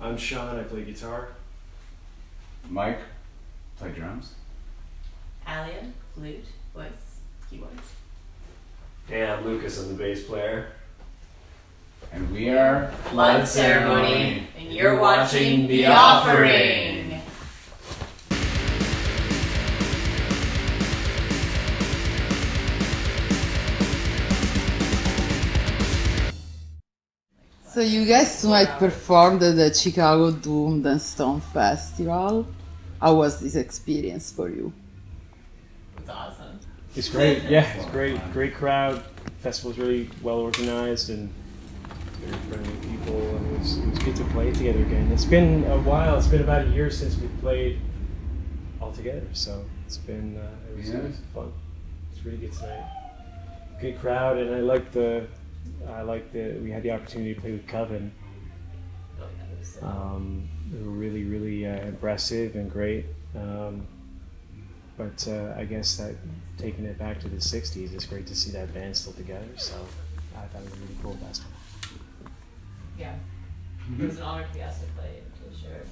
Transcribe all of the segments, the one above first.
I'm Sean, I play guitar. Mike, play drums. Alia, flute, voice, keyboards. And I'm Lucas, I'm the bass player. And we are Blood Ceremony, and you're watching The Offering. So you guys might performed at the Chicago Doomed and Stone Festival. How was this experience for you? It's awesome. It's great, yeah, it's great. Great crowd. Festival's really well organized and very friendly people. And it was good to play together again. It's been a while, it's been about a year since we played all together. So it's been, it was fun. It's really good tonight. Good crowd, and I like the we had the opportunity to play with Coven. They were really, really impressive and great. But I guess that taking it back to the 60s, it's great to see that band still together. So I thought it was a really cool festival. Yeah. It was an honor to be asked to play to share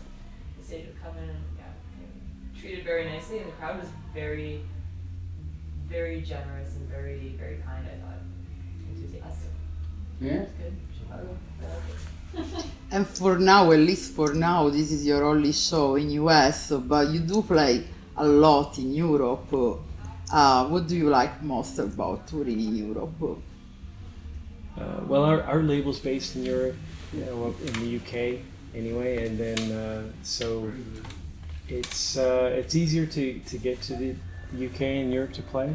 the stage with Coven, and yeah, treated very nicely, and the crowd was very, very generous and very, very kind, I thought. Enthusiastic. Yeah. It's good. Chicago. I like it. And for now, at least for now, this is your only show in US, but you do play a lot in Europe. What do you like most about touring in Europe? Well, our label's based in Europe, you know, up in the UK anyway, and then so it's easier to get to the UK and Europe to play.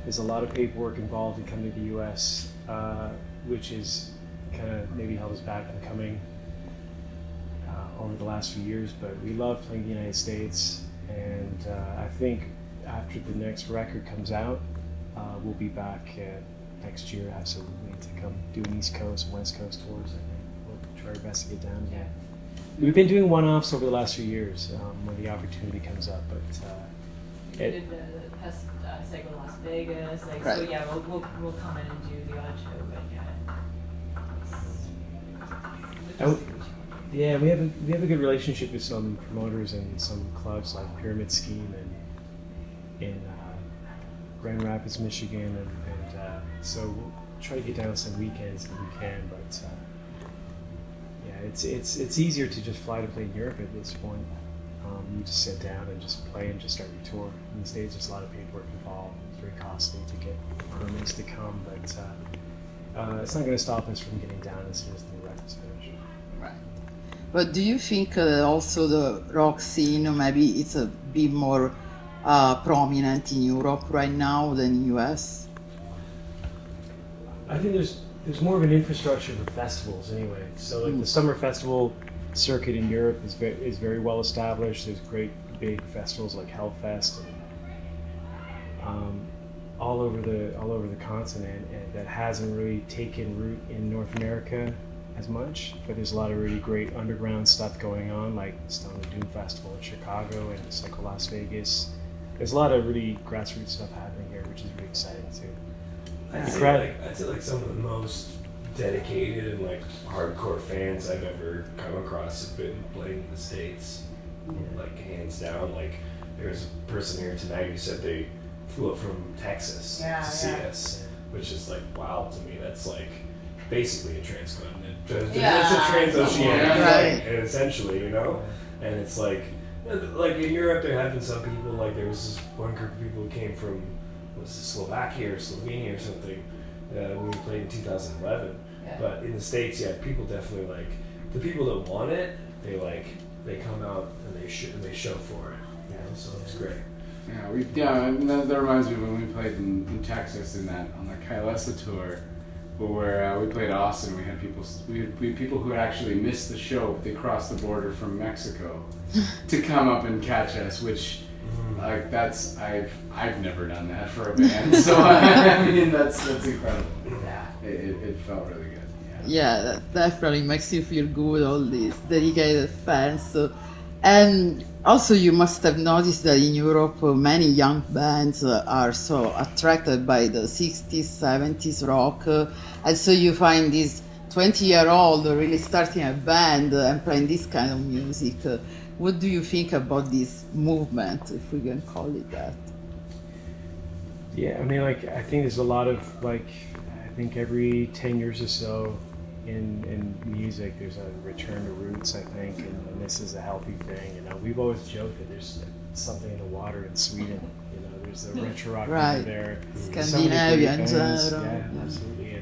There's a lot of paperwork involved in coming to the US, which is kind of maybe held us back from coming over the last few years, but we love playing the United States, and I think after the next record comes out, we'll be back next year absolutely to come doing East Coast and West Coast tours. I think we'll try our best to get down again. We've been doing one-offs over the last few years when the opportunity comes up, but We did the past cycle in Las Vegas, like, Right. so yeah, we'll come in and do the odd show, but yeah. yeah, we have a good relationship with some promoters and some clubs like Pyramid Scheme in Grand Rapids, Michigan, and so we'll try to get down some weekends if we can. But yeah, it's easier to just fly to play in Europe at this point. You just sit down and just play and just start your tour. In the States, there's a lot of paperwork involved. It's very costly to get permits to come, but it's not going to stop us from getting down as soon as the record's finished. Right. But do you think also the rock scene maybe it's a bit more prominent in Europe right now than in US? I think there's more of an infrastructure for festivals anyway. So like the summer festival circuit in Europe is very well established. There's great big festivals like Hellfest and all over the continent, and that hasn't really taken root in North America as much. But there's a lot of really great underground stuff going on, like Stone and Doom Festival in Chicago and Cycle Las Vegas. There's a lot of really grassroots stuff happening here, which is really exciting too. I'd say like some of the most dedicated and like hardcore fans I've ever come across have been playing in the States. Like hands down. Like there's a person here tonight who said they flew up from Texas to see us, which is like wow to me. That's like basically a transcontinent. It's a transoceanic flight, and essentially, you know. And it's like in Europe there have been some people, like there was this one group of people who came from Slovakia or Slovenia or something when we played in 2011. But in the States, yeah, people definitely like the people that want it. They come out and they show for it. You know, so it's great. Yeah, and that reminds me when we played in Texas on the Kailasa tour, where we played Austin. We had people who had actually missed the show, but they crossed the border from Mexico to come up and catch us, which. Like that's I've never done that for a band, so I mean that's incredible. Yeah, it felt really good. Yeah, that definitely makes you feel good. All these dedicated fans, and also you must have noticed that in Europe many young bands are so attracted by the 60s, 70s rock, and so you find these 20-year-old really starting a band and playing this kind of music. What do you think about this movement, if we can call it that? Yeah, I mean, like, I think there's a lot of, like, I think every 10 years or so in music, there's a return to roots, I think, and this is a healthy thing. You know, we've always joked that there's something in the water in Sweden. You know, there's the retro rock Right. over there. Scandinavian bands. genre. Yeah, absolutely.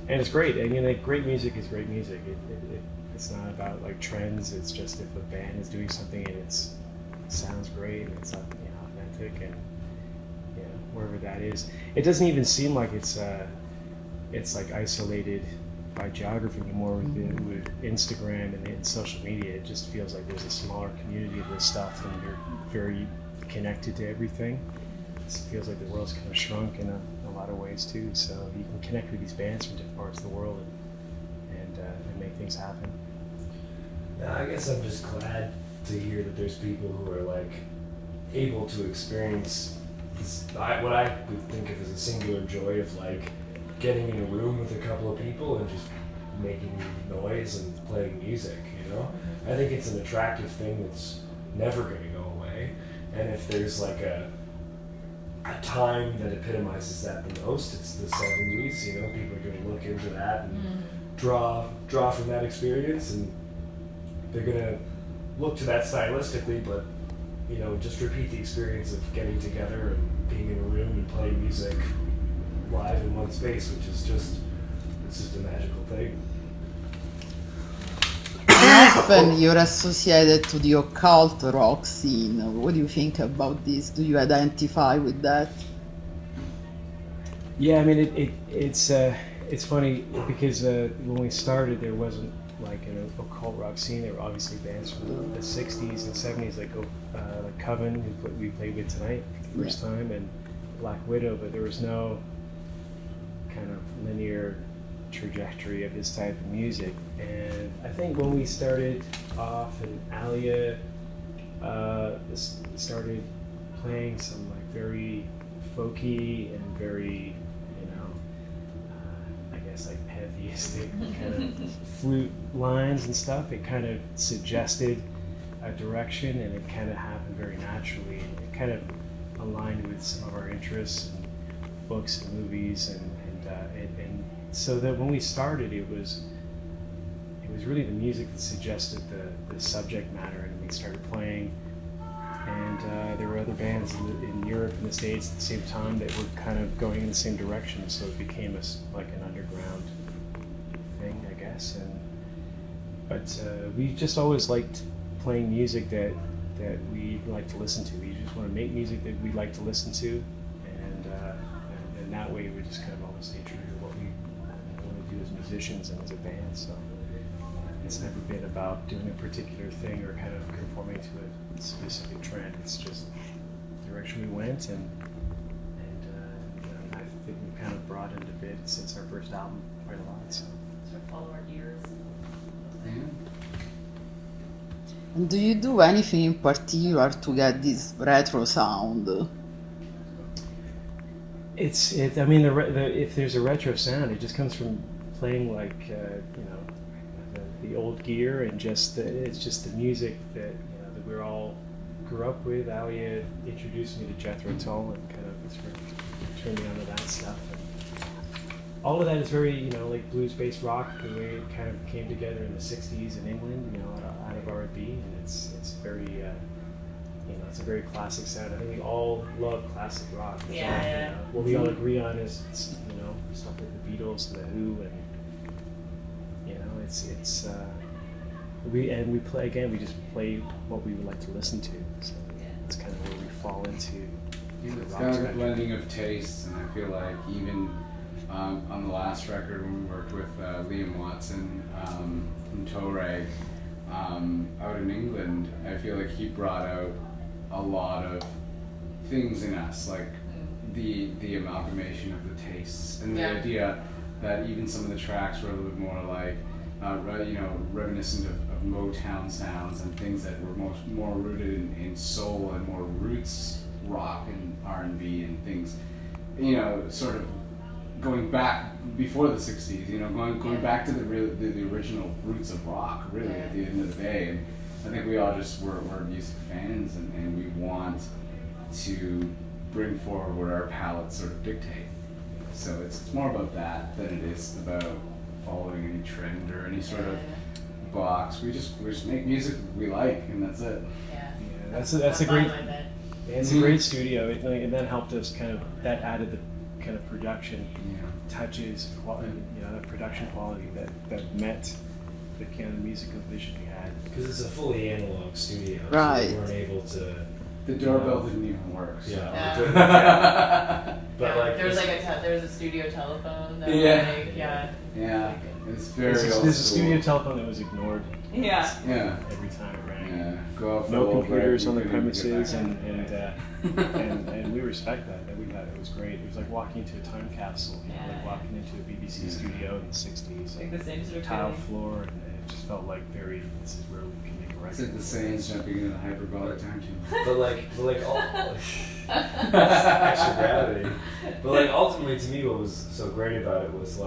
And it's great. And, you know, great music is great music. It's not about, like, trends. It's just if a band is doing something and it sounds great, it's, you know, authentic, and, you know, wherever that is. It doesn't even seem like it's like isolated by geography anymore with Instagram and social media. It just feels like there's a smaller community of this stuff, and you're very connected to everything. It feels like the world's kind of shrunk in a lot of ways too. So you can connect with these bands from different parts of the world and make things happen. I guess I'm just glad to hear that there's people who are like able to experience this, what I would think of as a singular joy of like getting in a room with a couple of people and just making noise and playing music, you know? I think it's an attractive thing that's never going to go away. And if there's like a time that epitomizes that the most, it's the 70s, you know? People are going to look into that and draw from that experience, and they're going to look to that stylistically, but, you know, just repeat the experience of getting together and being in a room and playing music live in one space, which is just, it's just a magical thing. Often you're associated to the occult rock scene. What do you think about this? Do you identify with that? Yeah, I mean, it's funny because when we started, there wasn't like an occult rock scene. There were obviously bands from the 60s and 70s, like Coven, who we played with tonight for the first time, and Black Widow, but there was no kind of linear trajectory of this type of music. And I think when we started off, and Alia started playing some like very folky and very, you know, I guess like pantheistic kind of flute lines and stuff, it kind of suggested a direction, and it kind of happened very naturally. It kind of aligned with some of our interests and books and movies, and so that when we started, it was really the music that suggested the subject matter, and we started playing. And there were other bands in Europe and the States at the same time that were kind of going in the same direction, so it became like an underground thing, I guess. But we just always liked playing music that we like to listen to. We just want to make music that we like to listen to, and that way we just kind of always stay true to what we want to do as musicians and as a band. So it's never been about doing a particular thing or kind of conforming to a specific trend. It's just the direction we went, and I think we've kind of broadened a bit since our first album quite a lot. So Sort of follow our gears. And do you do anything in particular to get this retro sound? I mean, if there's a retro sound, it just comes from playing like you know, the old gear, and it's just the music that, you know, that we all grew up with. Alia introduced me to Jethro Tull and kind of sort of turned me onto that stuff. And all of that is very, you know, like blues-based rock, the way it kind of came together in the '60s in England, you know, out of R&B, and it's very, you know, it's a very classic sound. I think we all love classic rock. Yeah. You know, what we all agree on is, you know, stuff like the Beatles and the Who, and you know, we play again. We just play what we would like to listen to. So it's kind of where we fall into. It's kind of a blending of tastes, and I feel like even on the last record when we worked with Liam Watson from Toe-Rag out in England, I feel like he brought out a lot of things in us, like the amalgamation of the tastes, and the idea that even some of the tracks were a little bit more like you know, reminiscent of Motown sounds and things that were more rooted in soul and more roots rock and R&B and things, you know, sort of going back before the '60s. You know, going back to the original roots of rock. Really, at the end of the day, and I think we all just we're music fans, and we want to bring forward what our palettes sort of dictate. So it's more about that than it is about following any trend or any sort of box. We just make music we like, and that's it. Yeah. That's a great. Fun with it. It's a great studio, and that helped us that added the kind of production touches, quality, that production quality that met the kind of musical vision we had. Because it's a fully analog studio, Right. so we weren't able to. The doorbell didn't even work. So. Yeah. But like there was there was a studio telephone. That Yeah. It's very There's old a school. studio telephone that was ignored Yeah. Yeah. every time it rang. Yeah. Go out for a No little computers break, on the you couldn't even premises, get back. and we respect that. We thought it was great. It was like walking into a time capsule, like walking into a BBC studio in the '60s. Like the same sort of Tile feeling. floor, and it just felt like this is where we can make a It's record. like the Saiyans jumping into hyperbolic time too. But all extra gravity. But like ultimately, to me, what was so great about it was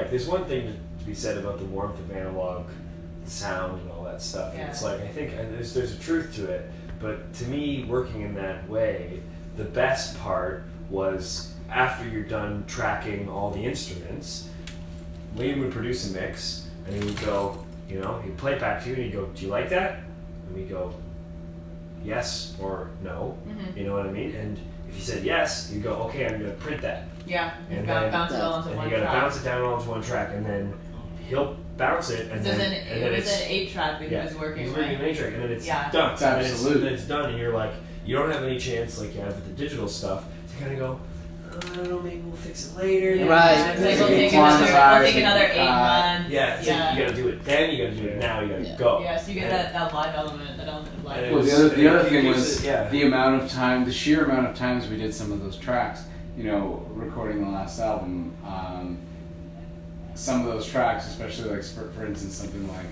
there's one thing to be said about the warmth of analog sound and all that stuff. Yeah. It's like I think there's a truth to it. But to me, working in that way, the best part was after you're done tracking all the instruments, Liam would produce a mix, and he would go, he'd play it back to you, and he'd go, "Do you like that?" And we'd go, "Yes" or "No." Mm-hmm. You know what I mean? And if he said yes, you'd go, "Okay, I'm going to print that." Yeah. And You gotta then- bounce it all into And one you got to track. bounce it down onto one track, and then he'll bounce it, and then It was an 8-track that he was working he's with. working an 8-track, and then it's Yeah. done. It's And absolute. then it's done, and you're like, you don't have any chance like you have with the digital stuff to kind of go, I don't know, maybe we'll fix it later. Yeah. Right. It's like we'll It's take like another 8 quantized, months. Yeah, it's like you got to do it then, you got to do it now, you got to Yeah. go. Yeah, so you get And- that live element, of live. And Well, it the other it thing gives was it- the amount of time, the sheer amount of times we did some of those tracks. Recording the last album, some of those tracks, especially like for instance something like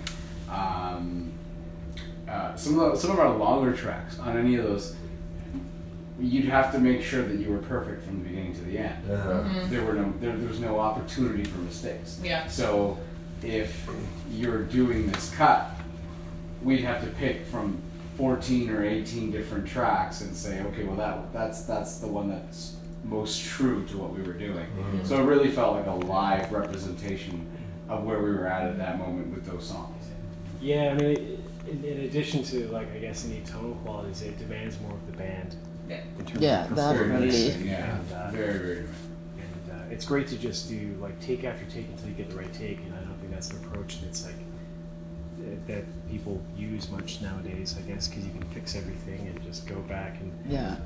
some of our longer tracks on any of those, you'd have to make sure that you were perfect from the beginning to the end. Mm-hmm. There was no opportunity for mistakes. Yeah. So if you're doing this cut, we'd have to pick from 14 or 18 different tracks and say, okay, well that's the one that's most true to what we were doing. Mhm. So it really felt like a live representation of where we were at that moment with those songs. Yeah, I mean, in addition to I guess any tonal qualities, it demands more of the band. Yeah. In terms Yeah, of It's very Definitely. mixing, yeah, And, very, very. And it's great to just do take after take until you get the right take, and I don't think that's an approach that's that people use much nowadays, I guess, because you can fix everything and just go back and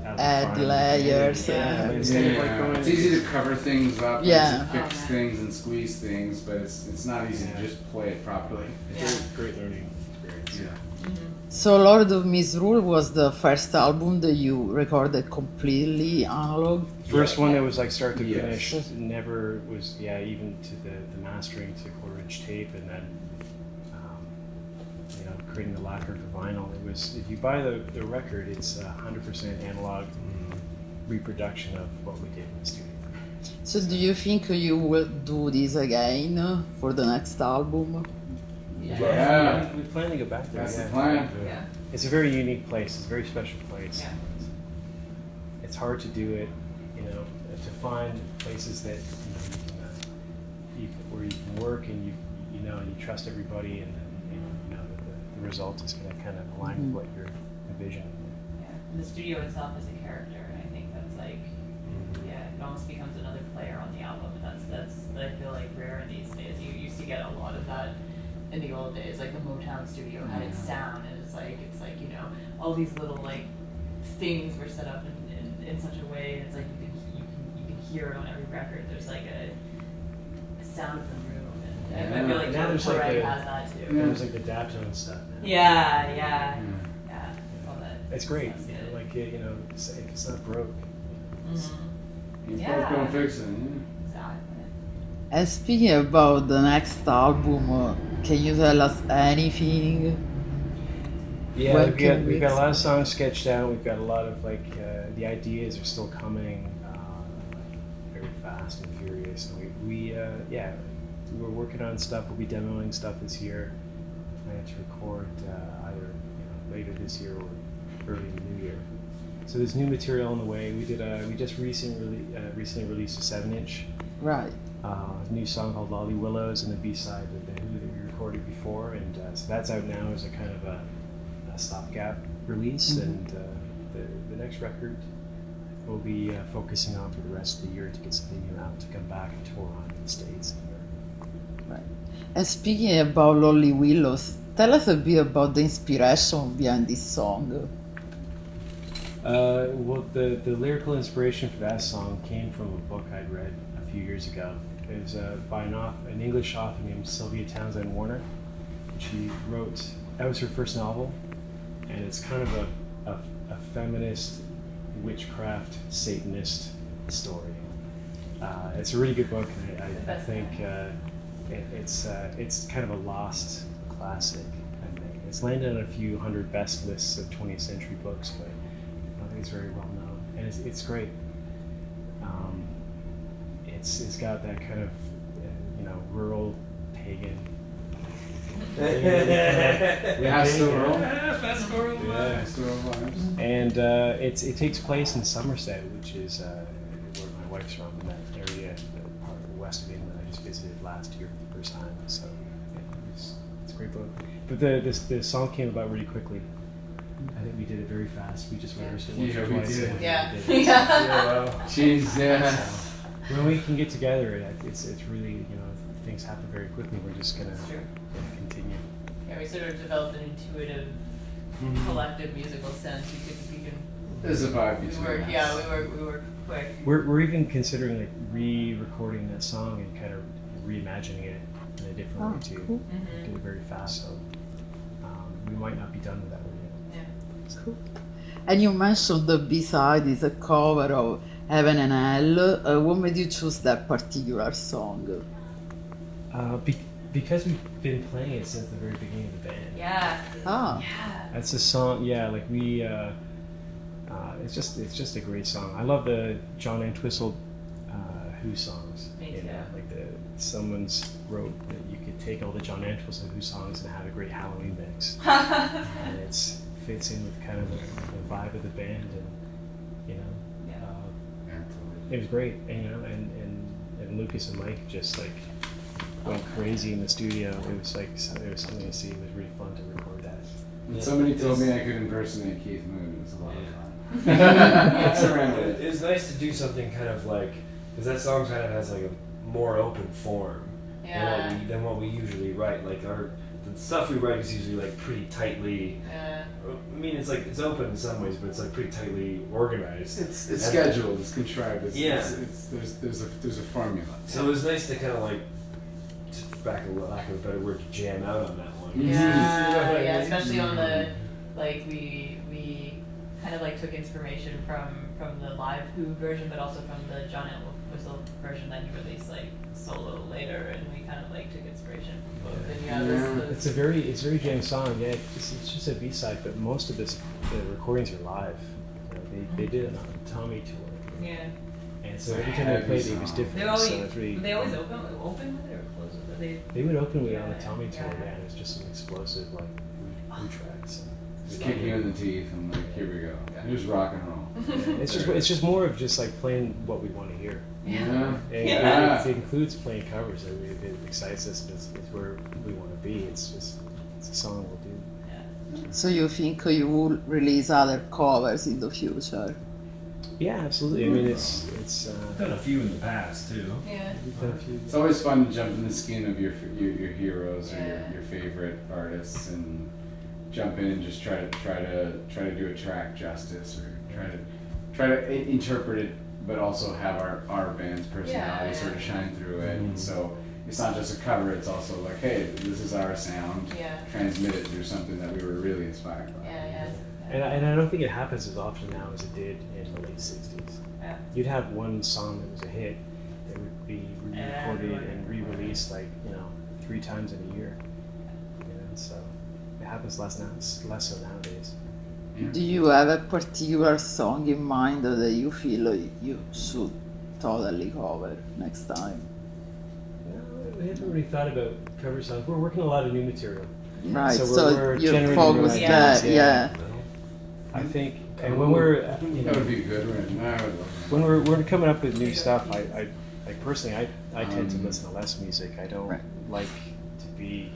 have add fun. layers. Yeah, instead of going. It's easy to cover things up, Yeah. and to fix Oh, man. things and squeeze things, but it's not easy Yeah. to just play it properly. It's a great learning experience. Yeah. So Lord of Misrule was the first album that you recorded completely analog. First one that was start to Yes. finish, never was even to the mastering to quarter-inch tape, and then creating the lacquer for vinyl. It was, if you buy the record, it's 100% analog reproduction of what we did in the studio. So do you think you will do this again for the next album? Yeah. We plan to go back there. That's the yeah. plan. Yeah. It's a very unique place. It's a very special place. Yeah. It's hard to do it, to find places that where you can work and you trust everybody, and the result is going to kind of align with what you're envisioning. Yeah. And the studio itself is a character, and I think that's it almost becomes another player on the album, and that's I feel like rare in these days. You used to get a lot of that in the old days, like the Motown studio had its sound, and it's like all these little things were set up in such a way, and it's you can hear it on every record. There's a sound of the room, and I feel like now there's Parade has that too. There's the Daptone stuff now. Yeah. All that. It's great. Sounds good. It's not broke. Mhm. You Yeah. both go and fix it. Yeah. Exactly. And speaking about the next album, can you tell us anything? Yeah, When we've can we got a lot of songs sketched out. We've got a lot of the ideas are still coming very fast. fast and furious. And we're working on stuff. We'll be demoing stuff this year. Plan to record either later this year or early in the new year. So there's new material on the way. We just recently released a 7-inch Right. new song called Willows, and the B-side with the Who that we recorded before, and so that's out now as a kind of a stopgap release. And the next record we'll be focusing on for the rest of the year to get something new out to come back and tour on in the States. Right. And speaking about Lonely Willows, tell us a bit about the inspiration behind this song. Well, the lyrical inspiration for that song came from a book I'd read a few years ago. It was by an English author named Sylvia Townsend Warner. She wrote, that was her first novel, and it's kind of a feminist, witchcraft, Satanist story. It's a really good book, and I think it's kind of a lost classic, I think. It's landed on a few hundred best lists of 20th century books, but I don't think it's very well known, and it's great. It's got that kind of rural pagan. Pastoral vibes. And it takes place in Somerset, which is where my wife's from, in that area, the part of the west of England. I just visited last year for the first time, so it's a great book. But the song came about really quickly. I think we did it very fast. We just rehearsed it once or twice. We did. And Yeah. we did it. Jeez, yeah. So, when we can get together, it's really, things happen very quickly. We're just gonna continue. Yeah, we sort of developed an intuitive, collective musical sense. We can. There's a vibe We between work. us. Yeah, we work quick. We're even considering like re-recording that song and kind of reimagining it in a different way too. Cool. Do it very fast, so we might not be done with that one yet. Yeah. Cool. And you mentioned the B-side is a cover of Heaven and Hell. What made you choose that particular song? Because we've been playing it since the very beginning of the band. Yeah. Ah. Yeah. That's a song. Yeah, like we. It's just a great song. I love the John Entwistle Who songs. Me too. Like someone's wrote that you could take all the John Entwistle Who songs and have a great Halloween mix. And it fits in with kind of the vibe of the band, and it was great. And and Lucas and Mike just like went crazy in the studio. It was something to see. It was really fun to record that. When somebody told me I could impersonate Keith Moon, it was a lot of fun. It's nice to do something kind of like, because that song kind of has like a more open form than what we usually write. Like the stuff we write is usually like pretty tightly. I mean, it's like it's open in some ways, but it's like pretty tightly organized. It's scheduled. It's contrived. There's a formula. So it was nice to kind of like, back a lack of a better word, jam out on that one. Yeah, especially on the, like, we kind of like took inspiration from the live Who version, but also from the John Entwistle version that he released like solo later, and we kind of like took inspiration from both. And It's a very jam song. Yeah, it's just a B-side, but most of the recordings are live. They did it on a Tommy tour. Yeah. And so every time they played it was different. They always so it's really, open with it or close with it? They would open with it on the Tommy tour, and it was just some explosive like Who tracks. Just kick you in the teeth and like, here we go. Here's rock and roll. It's just more of just like playing what we want to hear. Yeah. It includes playing covers. It excites us. It's where we want to be. It's a song we'll do. So you think you will release other covers in the future? Yeah, absolutely. I mean, it's Done a few in the past too. Yeah. we've done a few. It's always fun to jump in the skin of your heroes or your favorite artists and jump in and just try to do a track justice, or try to interpret it, but also have our band's personality sort of shine through it. And so it's not just a cover; it's also like, hey, this is our sound. Yeah. Transmit it through something that we were really inspired by. Yeah. And I don't think it happens as often now as it did in the late '60s. Yeah. You'd have one song that was a hit that would be re-recorded and re-released 3 times in a year. So it happens less so nowadays. Yeah. Do you have a particular song in mind that you feel you should totally cover next time. We haven't really thought about cover songs. We're working a lot of new material. Right, So so we're you generating focus new there, ideas, yeah. I think, and when we're, you That know, would be good. Right? I would love when we're coming up with new stuff, I like personally, I tend to listen to less music. I don't Right. like to be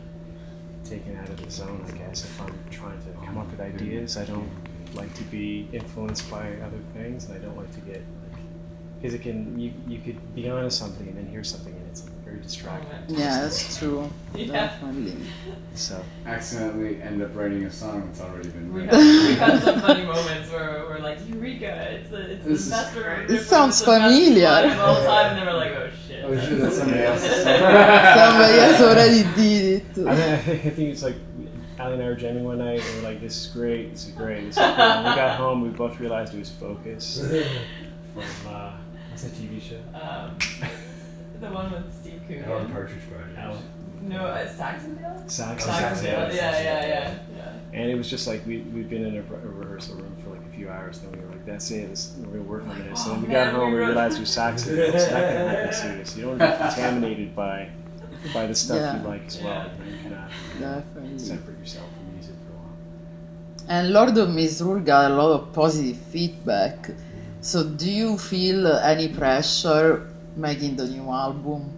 taken out of the zone, I guess. If I'm trying to come up with ideas, I don't like to be influenced by other things, and I don't like to get, because it can, you could be onto something and then hear something and it's very distracting. Yeah, that's true. Yeah. Definitely. So, accidentally end up writing a song that's already been We've written. had some funny moments where we're like, Eureka, it's This the is best crazy. It sounds familiar. of all time, and then we're like, oh shit. Oh shit, that's somebody else's Somebody else already did it. I think it's like, Ali and I were jamming one night and we're like, this is great, this is great, this is great. When we got home, we both realized it was Focus from, what's that TV show? The one with Steve Coogan. Alan Partridge Project. Alan. No, Saxondale? Sax. Saxondale, yeah. And it was just like, we'd been in a rehearsal room for like a few hours, then we were like, that's it, we're gonna work on this. And then we got man, home, we we wrote- realized it was Saxondale, so that kind of make it serious. You don't want to be contaminated by the stuff Yeah. you like as well. You cannot Definitely. separate yourself from music for a while. And Lord of Misrule got a lot of positive feedback. So do you feel any pressure making the new album?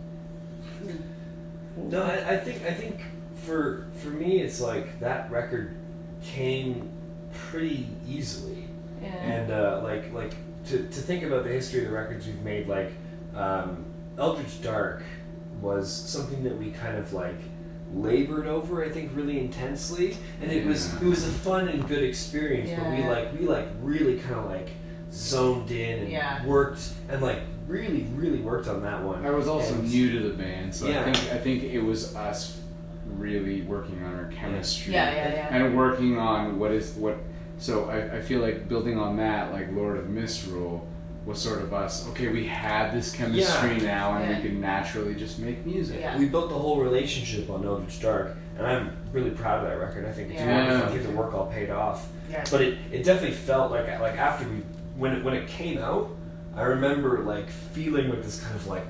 No, I think for me it's like that record came pretty easily, Yeah. and like to think about the history of the records we've made, like Eldritch Dark was something that we kind of like labored over, I think, really intensely, and it was a fun and good experience, but we really kind of like zoned in and worked and like really worked on that one. I was also And- new to the band, so Yeah. I think it was us really working on our chemistry Yeah. and working on what. So I feel like building on that, like Lord of Misrule, was sort of us. Okay, we had this chemistry now, and Yeah. we could naturally just make music. Yeah. We built the whole relationship on Eldritch Dark, and I'm really proud of that record. I think it's Yeah. wonderful. I think the work all paid off. Yeah. But it definitely felt like after when it came out, I remember like feeling like this kind of like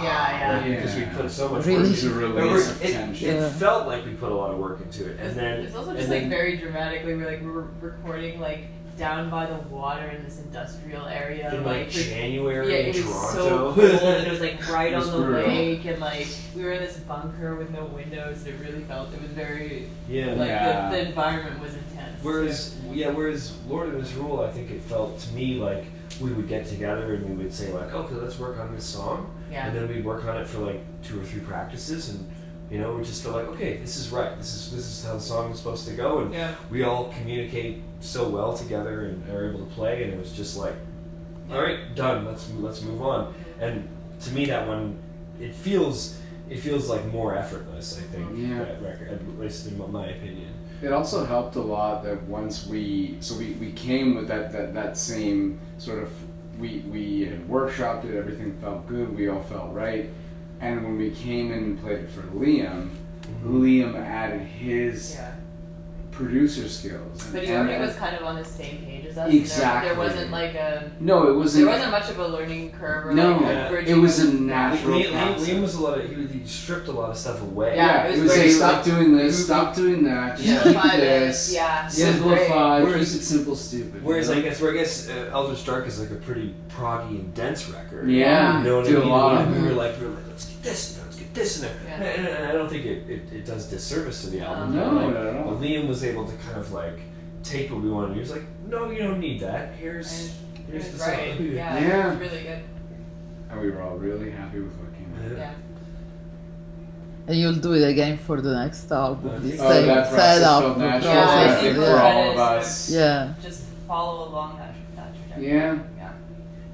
Yeah. because we put so much Really? work It's a into it. release of It tension. Yeah. felt like we put a lot of work into it, and then It's also and just then- like very dramatically. We were recording like down by the water in this industrial area. in like January yeah, in it was Toronto. so cold, and it was like right It was on the brutal. lake, and like we were in this bunker with no windows. And it really felt it was very yeah. like Yeah. the environment was intense. Whereas Lord of Misrule, I think it felt to me like we would get together and we would say like, okay, let's work on this song, Yeah. and then we'd work on it for like 2 or 3 practices, and we just feel like, okay, this is right, this is how the song is supposed to go, and Yeah. we all communicate so well together and are able to play, and it was just like, all right, done, let's move on. And to me, that one, it feels like more effortless, I think, Yeah. that record, at least in my opinion. It also helped a lot that once we came with that same sort of, we had workshopped it, everything felt good, we all felt right, and when we came in and played it for Liam added his Yeah. producer skills. But he And- already was kind of on the same page as us. Exactly. There wasn't like a. No, it wasn't. There wasn't much of a learning curve or No, like a yeah. bridging. it was a of- natural Liam process. was a lot of, he stripped a lot of stuff away. Yeah. It it was was like, very, stop like, doing this, stop doing that, just keep Simplify this, Yeah. simplify, Whereas- keep it simple, stupid. Whereas you know? I guess Eldritch Dark is like a pretty proggy and dense record. Yeah, You know what did I a mean? lot. We were like, let's get this in there, let's get this in there. Yeah. And I don't think it does disservice to the album. No, but, like, not at all. but Liam was able to kind of like take what we wanted. He was like, no, you don't need that. Here's It the was song. right. Yeah. Yeah. It was really good. And we were all really happy with what came out. Yeah. And you'll do it again for the next album. The Oh, same that process setup. felt natural, Yeah, I I think, think for that all of is- us. Yeah. Just follow along that trajectory. Yeah. Yeah.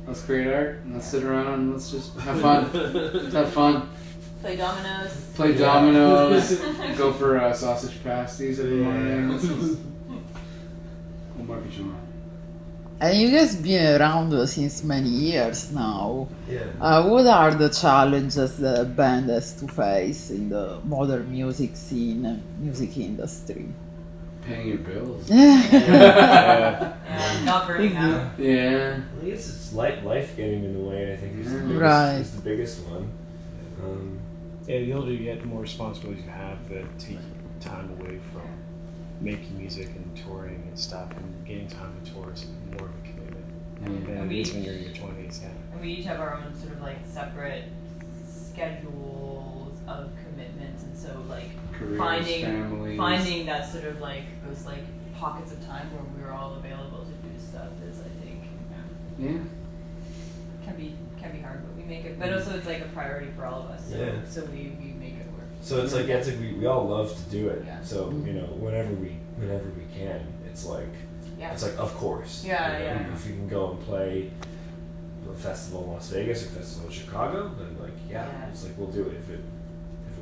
Let's create art, and let's sit around and let's just have fun. Let's have fun. Play dominoes. Play dominoes, go for sausage pasties every morning. What more could you want? And you guys been around since many years now. Yeah. What are the challenges the band has to face in the modern music scene and music industry? Paying your bills. Yeah, not burning out. Yeah. I guess it's life getting in the way. I think is the biggest, Right. is the biggest one. Yeah, the older you get, the more responsibilities you have that take time away from making music and touring and stuff, and getting time to tour is more of a commitment than it is when you're in your 20s. Yeah. And we each have our own sort of like separate schedules of commitments, and so like Careers, families. finding that sort of like those like pockets of time where we're all available to do stuff is, I think, Yeah. can be hard, but we make it. But also it's like a priority for all of us. So, Yeah. so we make it work. So it's like we all love to do it. Yeah. So whenever we can, it's like Yeah. it's like of course. Yeah, yeah. If you can go and play a festival in Las Vegas or festival in Chicago, then like Yeah. it's like we'll do it if it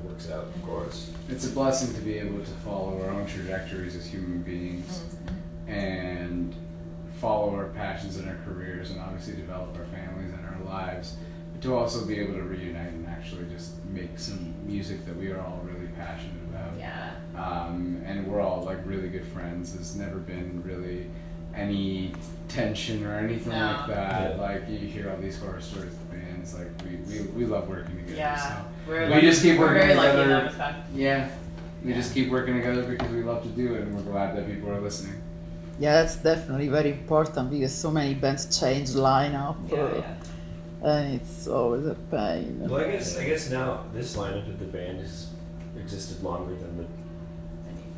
works out, of course. It's a blessing to be able to follow our own trajectories as human beings and follow our passions and our careers and obviously develop our families and our lives, but to also be able to reunite and actually just make some music that we are all really passionate about. Yeah. And we're all like really good friends. There's never been really any tension or anything No. like that. Yeah. Like you hear all these horror stories of bands. Like we love working together. Yeah. So. We're We just keep we're working very lucky in together. that respect. Yeah. We Yeah. just keep working together because we love to do it, and we're glad that people are listening. Yeah, that's definitely very important because so many bands change lineup, and it's always a pain. Well, I guess now this lineup of the band has existed longer than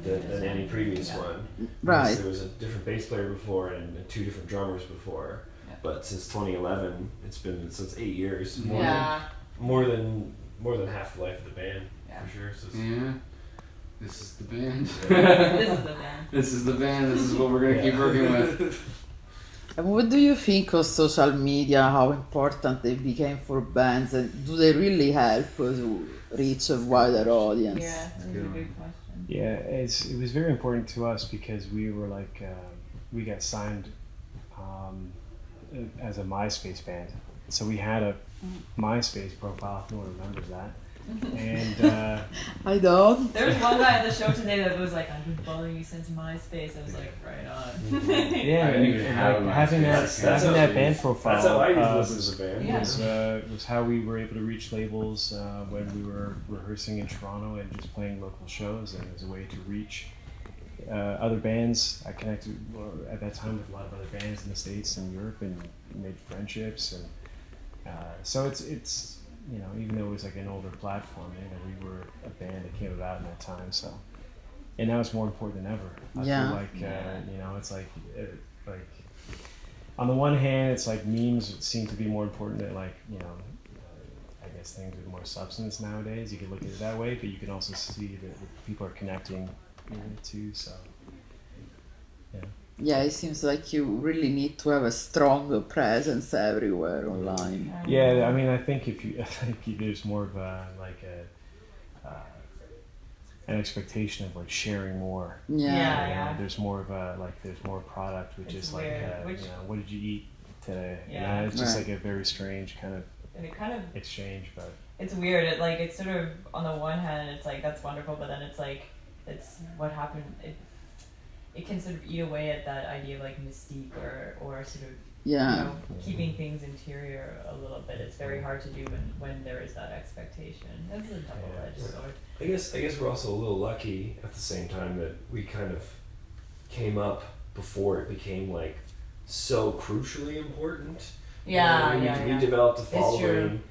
than any previous one. Right. Because there was a different bass player before and two different drummers before. Yeah. But since 2011, it's 8 years. Yeah. More than half the life of the band, Yeah. for sure. So Yeah. This is the band. This is the band. This is the band. This is what we're gonna keep working with. And what do you think of social media, how important they became for bands, and do they really help to reach a wider audience? Yeah, that's a good question. Yeah, it was very important to us because we were like, we got signed as a MySpace band. So we had a MySpace profile, if no one remembers that. And I don't. There was one guy at the show today that was like, I've been following you since MySpace. I was like, right on. yeah, I didn't even have like a having MySpace. having that band profile That's how I used to listen as a band. Yeah. was how we were able to reach labels when we were rehearsing in Toronto and just playing local shows, and it was a way to reach other bands. I connected at that time with a lot of other bands in the States and Europe and made friendships, and so it's even though it was like an older platform, we were a band that came about in that time. So, and now it's more important than ever. I Yeah. feel like it's like on the one hand, it's like memes seem to be more important than I guess things with more substance nowadays. You can look at it that way, but you can also see that people are connecting too. So, yeah. Yeah, it seems like you really need to have a strong presence everywhere online. Yeah, I mean, I think there's more of an expectation of like sharing more. Yeah. There's more of there's more product, which It's is like weird. what did you eat today? Yeah. It's just Right. like a very strange kind of And it kind of, exchange, but it's weird. It's sort of, on the one hand, it's like, that's wonderful, but then it's like, it's what happened. It can sort of eat away at that idea of like mystique or sort of Yeah. keeping things interior a little bit. It's very hard to do when there is that expectation. It's a double-edged sword. I guess we're also a little lucky at the same time that we kind of came up before it became like so crucially important. We developed a true. following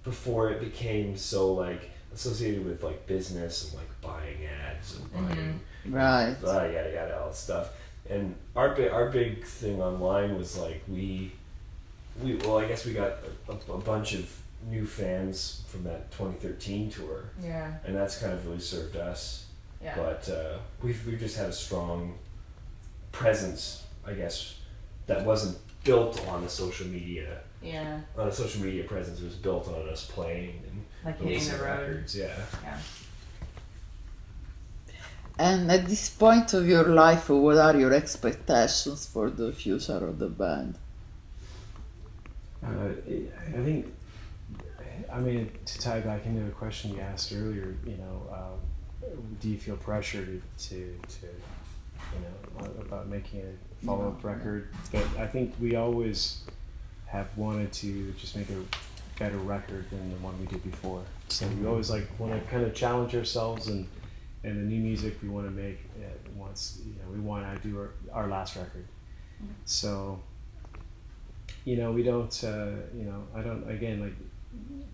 before it became so like associated with like business and like buying ads and buying Right. yada all that stuff. And our big thing online was like I guess we got a bunch of new fans from that 2013 tour, Yeah. and that's kind of really served us. Yeah. But we've just had a strong presence, I guess, that wasn't built on a social media. Yeah. On a social media presence, it was built on us playing and Like hitting releasing the road. records. Yeah. Yeah. And at this point of your life, what are your expectations for the future of the band? I think, I mean, to tie back into a question you asked earlier, do you feel pressure to about making a follow-up record. But I think we always have wanted to just make a better record than the one we did before. So we always like want to kind of challenge ourselves, and the new music we want to make once we want to do our last record. So we don't I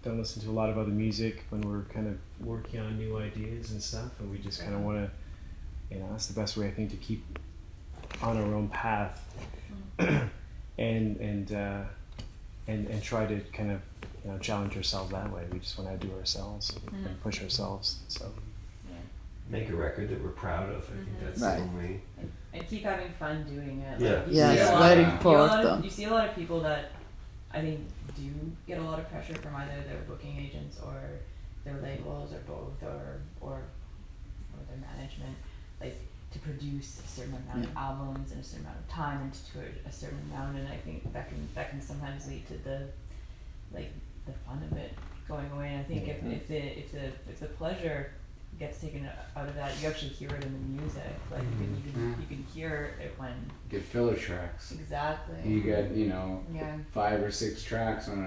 don't listen to a lot of other music when we're kind of working on new ideas and stuff, and we just kind of want to that's the best way I think to keep on our own path and try to kind of challenge ourselves that way. We just want to do ourselves and push ourselves. So make a record that we're proud of. I think that's Right. the only. And keep having fun doing it. Yeah. Like, Yeah, see it's a lot very of- important. You see a lot of people that I think do get a lot of pressure from either their booking agents or their labels or both or their management, like to produce a certain amount of albums in a certain amount of time and to tour a certain amount, and I think that can sometimes lead to the fun of it going away. And I think if the pleasure gets taken out of that, you actually hear it in the music. Like you can hear it when Get filler tracks. exactly. You get Yeah. 5 or 6 tracks on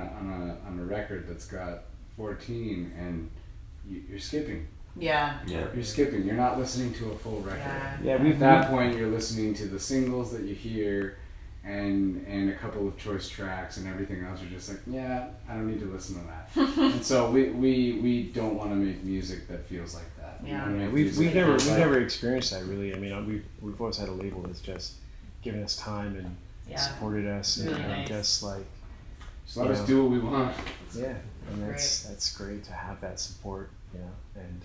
a record that's got 14, and you're skipping. Yeah. Yeah. You're skipping. You're not listening to a full record. Yeah. At that point, you're listening to the singles that you hear, and a couple of choice tracks, and everything else. You're just like, yeah, I don't need to listen to that. And so we don't want to make music that feels like that. We Yeah. wanna make we've music that feels like- never experienced that really. I mean, we've always had a label that's just given us time and Yeah. supported us, Really and nice. just like Just let us do what we want. yeah, and that's great to have that support, and.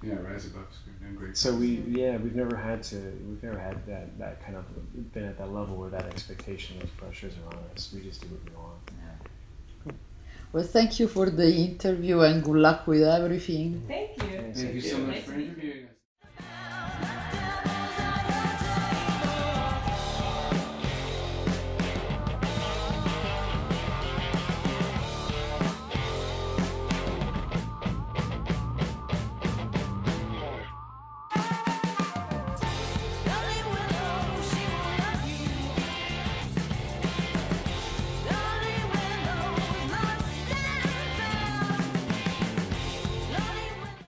Yeah, Rise Above's doing great. So we've never had that kind of been at that level where that expectation, those pressures are on us. We just do what we want. Well, thank you for the interview and good luck with everything. Thank you. Thank you so much Nice for to meet interviewing.